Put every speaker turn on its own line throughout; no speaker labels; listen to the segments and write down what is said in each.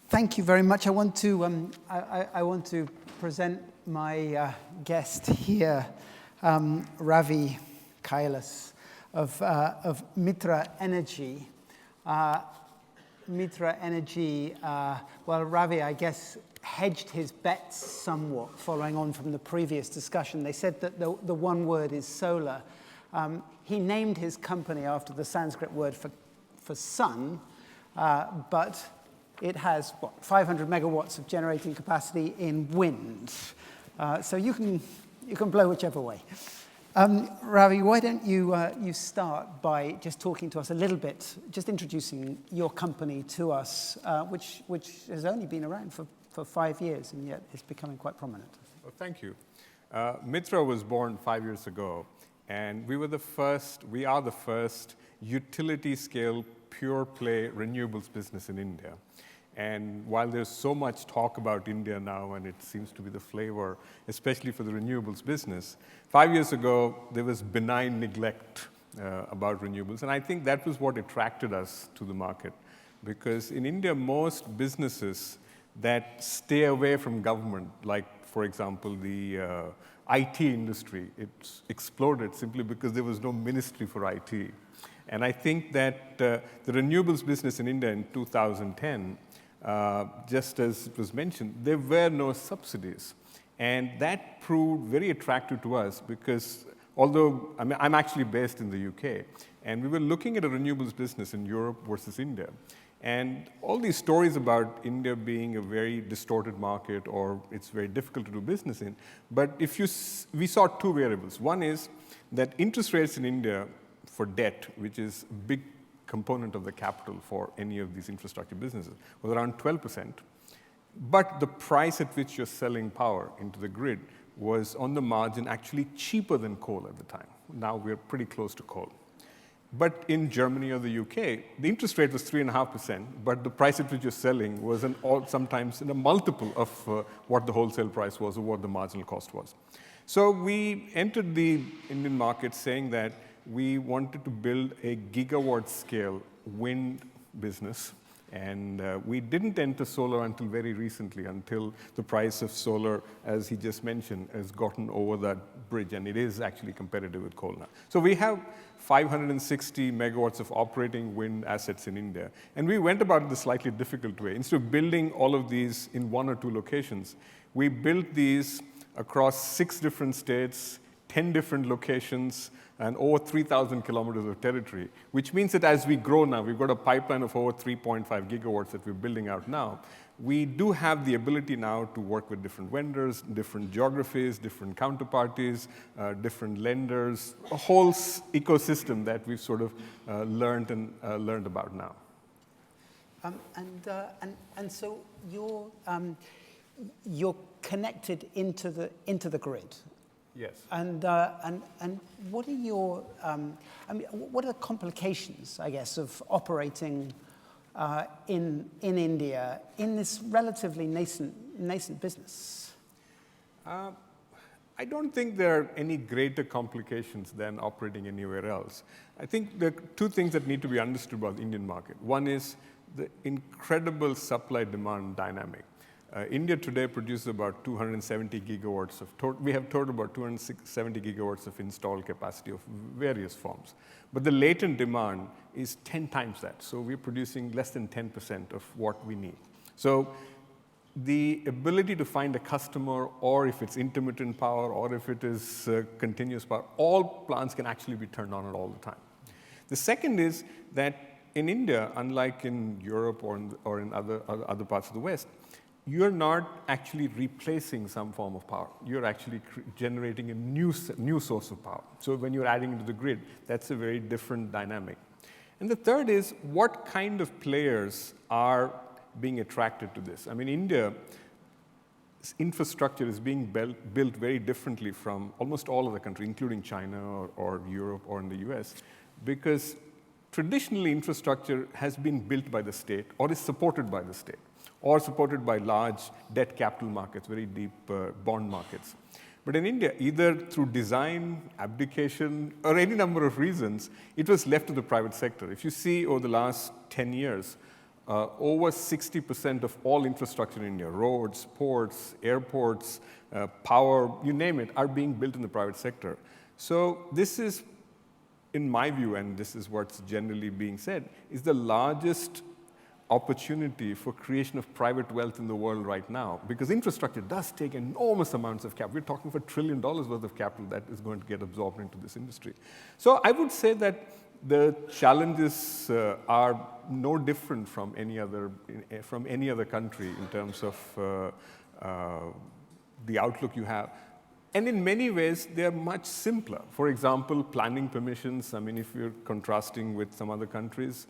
Thank you very much. I want to present my guest here, Ravi Kailas of Mytrah Energy. Mytrah Energy, well, Ravi, I guess, hedged his bets somewhat following on from the previous discussion. They said that the one word is solar. He named his company after the Sanskrit word for sun, but it has, 500 megawatts of generating capacity in wind. So you can blow whichever way. Ravi, why don't you start by just talking to us a little bit, just introducing your company to us, which has only been around for 5 years, and yet it's becoming quite prominent.
Well, thank you. Mytrah was born 5 years ago, and we are the first utility-scale, pure-play renewables business in India. And while there's so much talk about India now, and it seems to be the flavor, especially for the renewables business, 5 years ago, there was benign neglect about renewables. And I think that was what attracted us to the market. Because in India, most businesses that stay away from government, like, for example, the IT industry, it's exploded simply because there was no ministry for IT. And I think that the renewables business in India in 2010, just as it was mentioned, there were no subsidies. And that proved very attractive to us because although I'm actually based in the UK, and we were looking at a renewables business in Europe versus India. And all these stories about India being a very distorted market or it's very difficult to do business in. But we saw two variables. One is that interest rates in India for debt, which is a big component of the capital for any of these infrastructure businesses, was around 12%. But the price at which you're selling power into the grid was on the margin actually cheaper than coal at the time. Now we're pretty close to coal. But in Germany or the UK, the interest rate was 3.5%, but the price at which you're selling was sometimes in a multiple of what the wholesale price was or what the marginal cost was. So we entered the Indian market saying that we wanted to build a gigawatt scale wind business. And we didn't enter solar until very recently, until the price of solar, as he just mentioned, has gotten over that bridge. And it is actually competitive with coal now. So we have 560 megawatts of operating wind assets in India. And we went about it the slightly difficult way. Instead of building all of these in 1 or 2 locations, we built these across 6 different states, 10 different locations, and over 3,000 kilometers of territory, which means that as we grow now, we've got a pipeline of over 3.5 gigawatts that we're building out now. We do have the ability now to work with different vendors, different geographies, different counterparties, different lenders, a whole ecosystem that we've sort of learned about now.
And so you're connected into the grid.
Yes.
And what are what are the complications, I guess, of operating in India in this relatively nascent business?
I don't think there are any greater complications than operating anywhere else. I think there are 2 things that need to be understood about the Indian market. One is the incredible supply-demand dynamic. India today produces about 270 gigawatts of we have total about 270 gigawatts of installed capacity of various forms. But the latent demand is 10 times that. So we're producing less than 10% of what we need. So the ability to find a customer, or if it's intermittent power, or if it is continuous power, all plants can actually be turned on all the time. The second is that in India, unlike in Europe or in other parts of the West, you're not actually replacing some form of power. You're actually generating a new source of power. So when you're adding into the grid, that's a very different dynamic. And the third is what kind of players are being attracted to this. I mean, India's infrastructure is being built very differently from almost all other countries, including China or Europe or in the US, because traditionally infrastructure has been built by the state or is supported by the state or supported by large debt capital markets, very deep bond markets. But in India, either through design, abdication, or any number of reasons, it was left to the private sector. If you see over the last 10 years, over 60% of all infrastructure in India, roads, ports, airports, power, you name it, are being built in the private sector. So this is, in my view, and this is what's generally being said, is the largest opportunity for creation of private wealth in the world right now, because infrastructure does take enormous amounts of capital. We're talking for $1 trillion worth of capital that is going to get absorbed into this industry. So I would say that the challenges are no different from any other country in terms of the outlook you have. And in many ways, they are much simpler. For example, planning permissions. I mean, if you're contrasting with some other countries,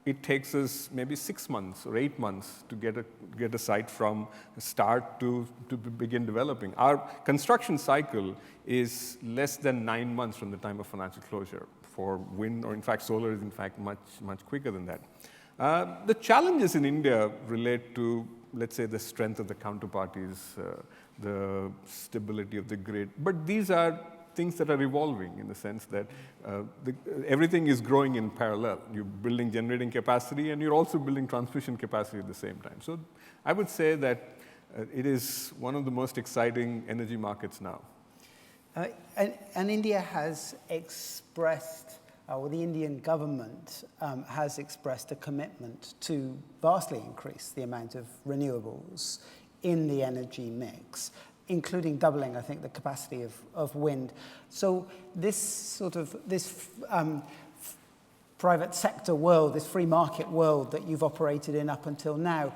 it takes us maybe 6 months or 8 months to get a site from start to begin developing. Our construction cycle is less than 9 months from the time of financial closure. For wind, or in fact, solar is in fact much quicker than that. The challenges in India relate to, let's say, the strength of the counterparties, the stability of the grid. But these are things that are evolving in the sense that everything is growing in parallel. You're building generating capacity, and you're also building transmission capacity at the same time. So I would say that it is one of the most exciting energy markets now.
And India has expressed, or the Indian government has expressed a commitment to vastly increase the amount of renewables in the energy mix, including doubling, I think, the capacity of wind. So this private sector world, this free market world that you've operated in up until now,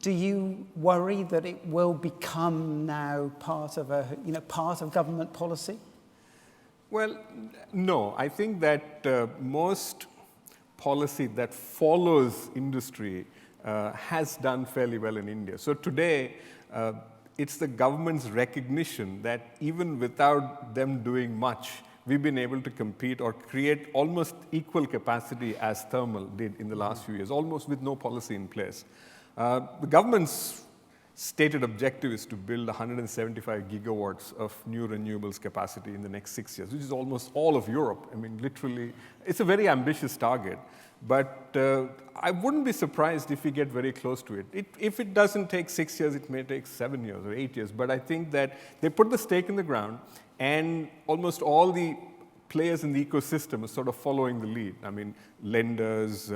do you worry that it will become now part of government policy?
Well, no. I think that most policy that follows industry has done fairly well in India. So today, it's the government's recognition that even without them doing much, we've been able to compete or create almost equal capacity as thermal did in the last few years, almost with no policy in place. The government's stated objective is to build 175 gigawatts of new renewables capacity in the next 6 years, which is almost all of Europe. I mean, literally, it's a very ambitious target. But I wouldn't be surprised if we get very close to it. If it doesn't take 6 years, it may take 7 years or 8 years. But I think that they put the stake in the ground, and almost all the players in the ecosystem are sort of following the lead. I mean, lenders,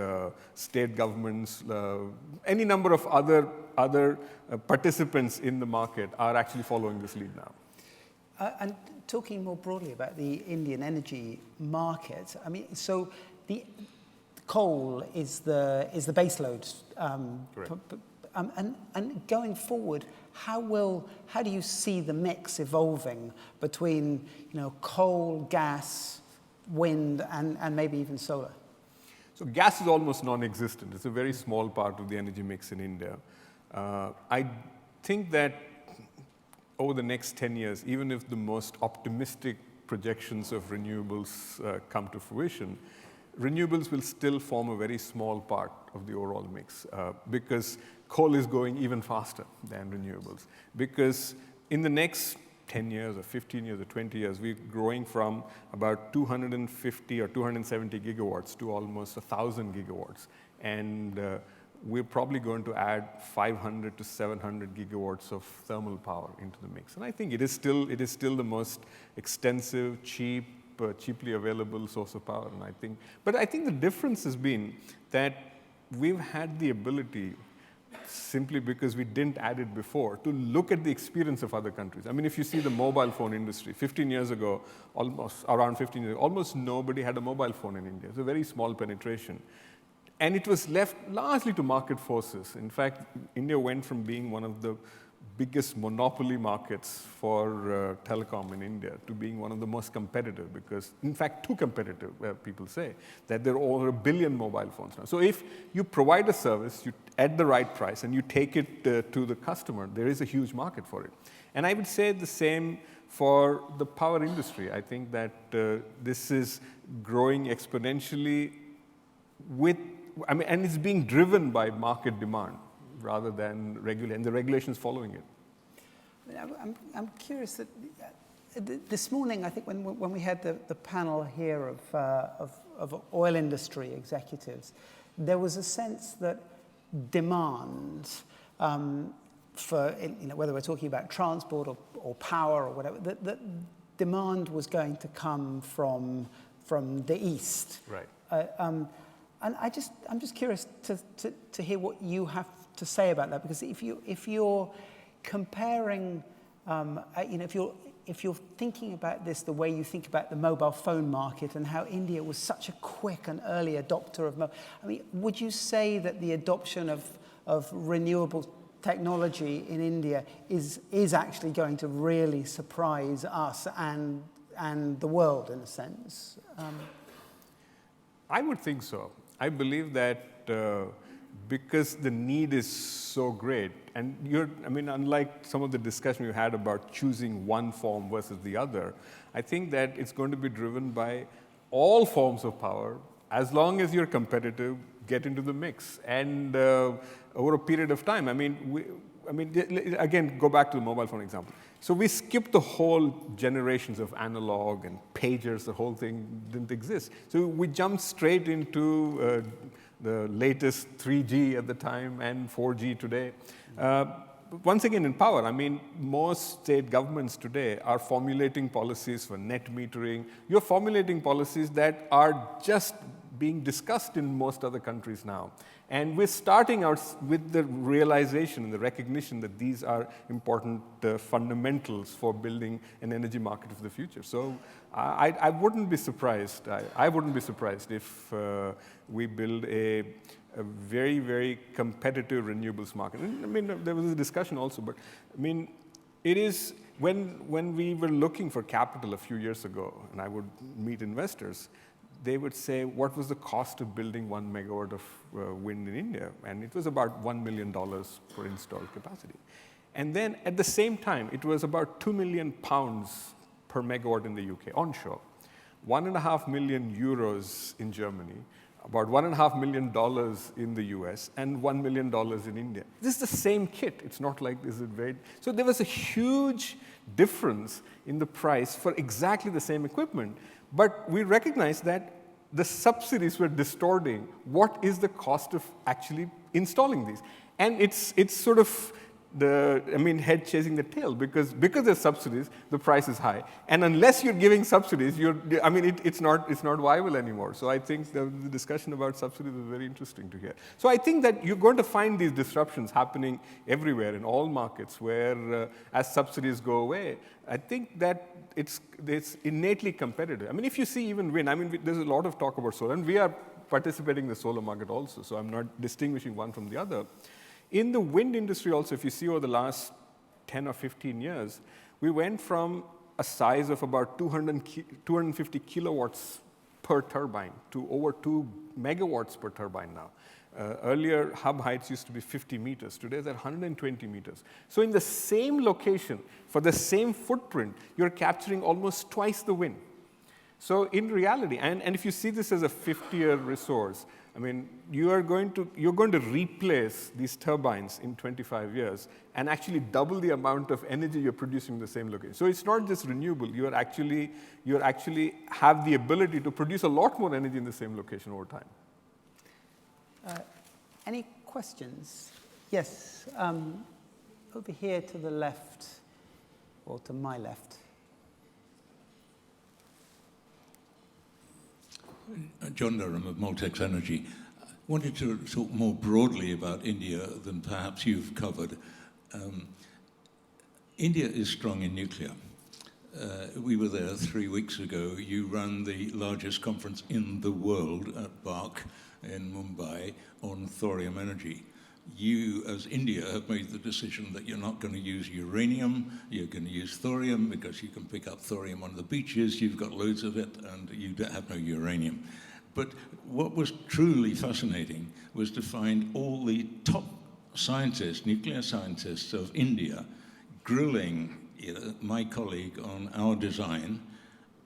state governments, any number of other participants in the market are actually following this lead now.
And talking more broadly about the Indian energy market, I mean, so the coal is the baseload.
Correct.
And going forward, how do you see the mix evolving between coal, gas, wind, and maybe even solar?
So gas is almost non-existent. It's a very small part of the energy mix in India. I think that over the next 10 years, even if the most optimistic projections of renewables come to fruition, renewables will still form a very small part of the overall mix because coal is going even faster than renewables. Because in the next 10 years or 15 years or 20 years, we're growing from about 250 or 270 gigawatts to almost 1,000 gigawatts. And we're probably going to add 500 to 700 gigawatts of thermal power into the mix. And I think it is still the most extensive, cheaply available source of power. And I think the difference has been that we've had the ability, simply because we didn't add it before, to look at the experience of other countries. I mean, if you see the mobile phone industry, 15 years ago, almost nobody had a mobile phone in India. It's a very small penetration. And it was left largely to market forces. In fact, India went from being one of the biggest monopoly markets for telecom in India to being one of the most competitive, because, in fact, too competitive, people say, that there are over 1 billion mobile phones now. So if you provide a service, you at the right price and you take it to the customer, there is a huge market for it. And I would say the same for the power industry. I think that this is growing exponentially and it's being driven by market demand rather than and the regulations following it.
I'm curious that this morning, I think when we had the panel here of oil industry executives, there was a sense that demand for, whether we're talking about transport or power or whatever, that demand was going to come from the East.
Right.
And I'm just curious to hear what you have to say about that, because if you're comparing, if you're thinking about this the way you think about the mobile phone market and how India was such a quick and early adopter of would you say that the adoption of renewable technology in India is actually going to really surprise us and the world in a sense?
I would think so. I believe that because the need is so great, and unlike some of the discussion you had about choosing one form versus the other, I think that it's going to be driven by all forms of power. As long as you're competitive, get into the mix. And over a period of time, again, go back to the mobile phone example. So we skipped the whole generations of analog and pagers, the whole thing didn't exist. So we jumped straight into the latest 3G at the time and 4G today. Once again, in power, most state governments today are formulating policies for net metering. You're formulating policies that are just being discussed in most other countries now. And we're starting out with the realization and the recognition that these are important fundamentals for building an energy market of the future. So I wouldn't be surprised. I wouldn't be surprised if we build a very, very competitive renewables market. There was a discussion also, but it is when we were looking for capital a few years ago, and I would meet investors, they would say, what was the cost of building 1 megawatt of wind in India? And it was about $1 million per installed capacity. And then at the same time, it was about £2 million per megawatt in the UK, onshore, 1.5 million euros in Germany, about $1.5 million in the US, and $1 million in India. This is the same kit. It's not like this is very... So there was a huge difference in the price for exactly the same equipment. But we recognize that the subsidies were distorting what is the cost of actually installing these. And it's sort of head chasing the tail, because there's subsidies, the price is high. And unless you're giving subsidies, it's not viable anymore. So I think the discussion about subsidies is very interesting to hear. So I think that you're going to find these disruptions happening everywhere in all markets where as subsidies go away, I think that it's innately competitive. If you see even wind, there's a lot of talk about solar, and we are participating in the solar market also, so I'm not distinguishing one from the other. In the wind industry also, if you see over the last 10 or 15 years, we went from a size of about 250 kilowatts per turbine to over 2 megawatts per turbine now. Earlier, hub heights used to be 50 meters. Today, they're 120 meters. So in the same location, for the same footprint, you're capturing almost twice the wind. So in reality, and if you see this as a 50-year resource, you're going to replace these turbines in 25 years and actually double the amount of energy you're producing in the same location. So it's not just renewable. You're actually have the ability to produce a lot more energy in the same location over time.
Any questions? Yes, over here to the left, or to my left.
John Durham of Maltex Energy. I wanted to talk more broadly about India than perhaps you've covered. India is strong in nuclear. We were there 3 weeks ago. You run the largest conference in the world at BARC in Mumbai on thorium energy. You, as India, have made the decision that you're not going to use uranium, you're going to use thorium because you can pick up thorium on the beaches, you've got loads of it, and you have no uranium. But what was truly fascinating was to find all the top scientists, nuclear scientists of India, grilling my colleague on our design,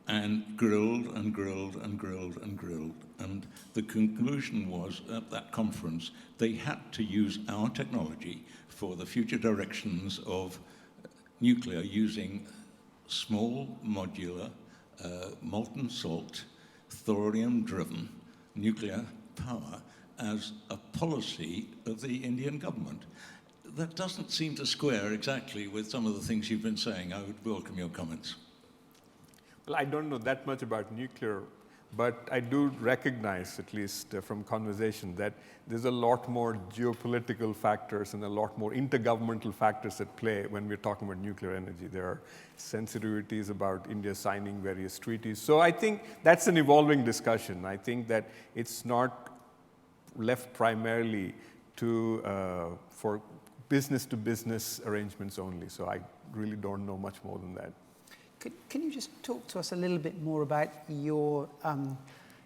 and grilled and grilled and grilled and grilled. And the conclusion was, at that conference, they had to use our technology for the future directions of nuclear using small, modular, molten salt, thorium-driven nuclear power as a policy of the Indian government. That doesn't seem to square exactly with some of the things you've been saying. I would welcome your comments.
Well, I don't know that much about nuclear, but I do recognize, at least from conversation, that there's a lot more geopolitical factors and a lot more intergovernmental factors at play when we're talking about nuclear energy. There are sensitivities about India signing various treaties. So I think that's an evolving discussion. I think that it's not left primarily to for business-to-business arrangements only. So I really don't know much more than that.
Can you just talk to us a little bit more about your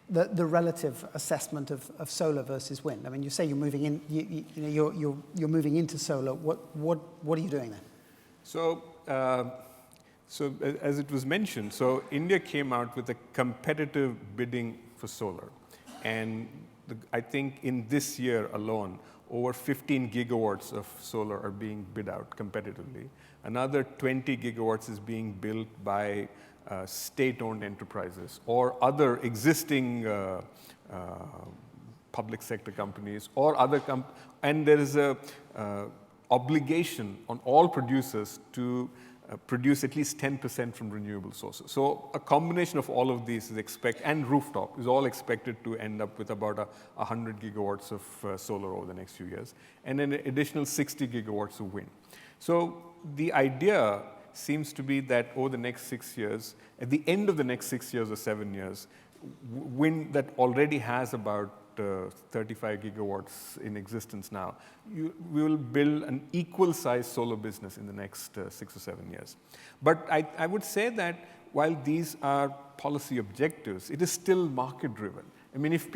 the relative assessment of solar versus wind? I mean, you say you're moving in. You're moving into solar. What are you doing there?
So, as it was mentioned, so India came out with a competitive bidding for solar, and I think in this year alone, over 15 gigawatts of solar are being bid out competitively. Another 20 gigawatts is being built by state-owned enterprises or other existing public sector companies or other and there is a obligation on all producers to produce at least 10% from renewable sources. So a combination of all of these is and rooftop is all expected to end up with about 100 gigawatts of solar over the next few years, and an additional 60 gigawatts of wind. So the idea seems to be that over the next 6 years, at the end of the next 6 years or 7 years, wind that already has about 35 gigawatts in existence now, we will build an equal-sized solar business in the next 6 or 7 years. But I would say that while these are policy objectives, it is still market-driven. I mean, if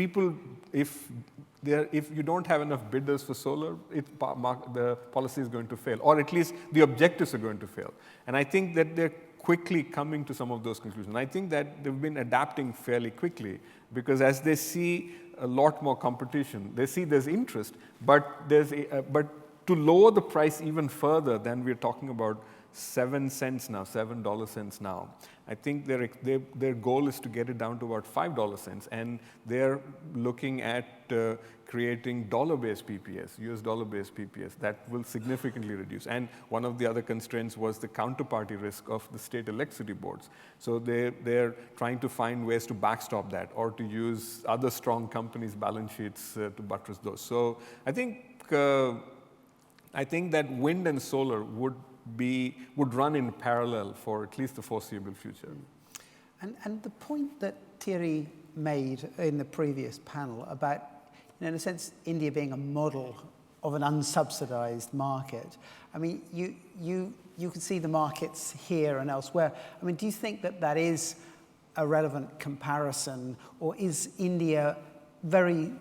you don't have enough bidders for solar, the policy is going to fail, or at least the objectives are going to fail. And I think that they're quickly coming to some of those conclusions. I think that they've been adapting fairly quickly because as they see a lot more competition, they see there's interest, but to lower the price even further than we're talking about 7 cents now, $7 now. I think their goal is to get it down to about $5, and they're looking at creating dollar-based PPAs, US dollar-based PPAs, that will significantly reduce. And one of the other constraints was the counterparty risk of the state electricity boards. So they're trying to find ways to backstop that or to use other strong companies' balance sheets to buttress those. So I think that wind and solar would run in parallel for at least the foreseeable future.
And the point that Thierry made in the previous panel about, in a sense, India being a model of an unsubsidized market. I mean, you can see the markets here and elsewhere. I mean, do you think that is a relevant comparison, or is India very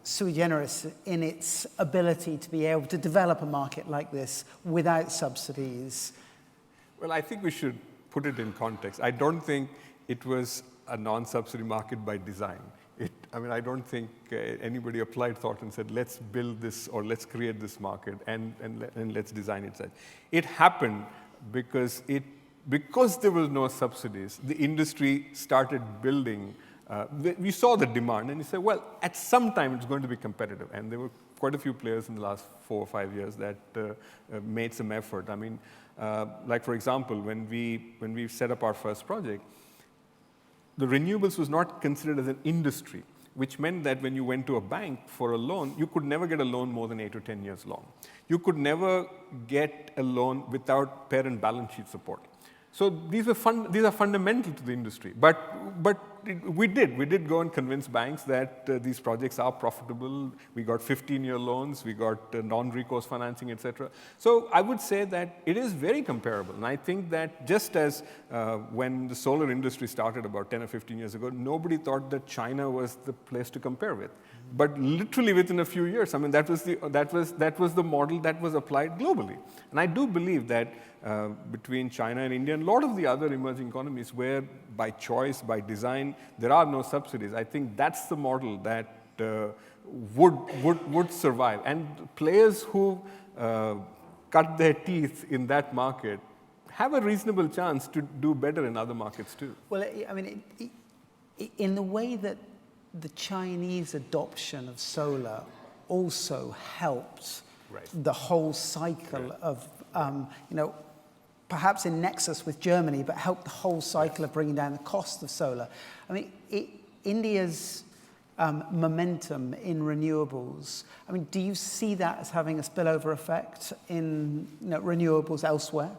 sui generis in its ability to be able to develop a market like this without subsidies?
Well, I think we should put it in context. I don't think it was a non-subsidy market by design. I don't think anybody applied thought and said, let's build this or let's create this market and let's design it. It happened because there was no subsidies, the industry started building. We saw the demand and you say, well, at some time it's going to be competitive. And there were quite a few players in the last 4 or 5 years that made some effort. I mean, like for example, when we set up our first project, the renewables was not considered as an industry, which meant that when you went to a bank for a loan, you could never get a loan more than 8 or 10 years long. You could never get a loan without parent balance sheet support. So these are fundamental to the industry. But we did go and convince banks that these projects are profitable. We got 15-year loans, we got non-recourse financing, etc. So I would say that it is very comparable. And I think that just as when the solar industry started about 10 or 15 years ago, nobody thought that China was the place to compare with. But literally within a few years, I mean, that was the model that was applied globally. And I do believe that between China and India and a lot of the other emerging economies where by choice, by design, there are no subsidies, I think that's the model that would survive. And players who cut their teeth in that market have a reasonable chance to do better in other markets too.
Well, I mean, in the way that the Chinese adoption of solar also helped the whole cycle of, perhaps in nexus with Germany, but helped the whole cycle of bringing down the cost of solar. I mean, India's momentum in renewables, I mean, do you see that as having a spillover effect in renewables elsewhere?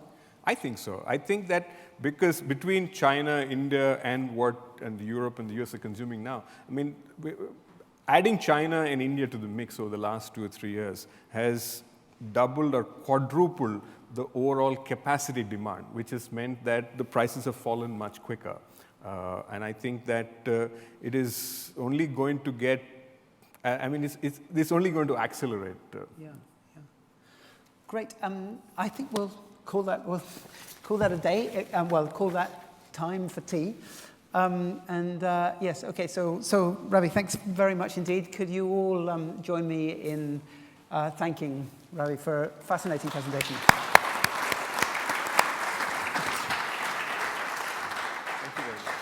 I think so. I think that because between China, India, and Europe and the US are consuming now, I mean, adding China and India to the mix over the last 2 or 3 years has doubled or quadrupled the overall capacity demand, which has meant that the prices have fallen much quicker. And I think that it is only going to get, it's only going to accelerate.
Yeah. Great. I think we'll call that a day. Call that time for tea. Yes, okay, so Ravi, thanks very much indeed. Could you all join me in thanking Ravi for a fascinating presentation?
Thank you very much.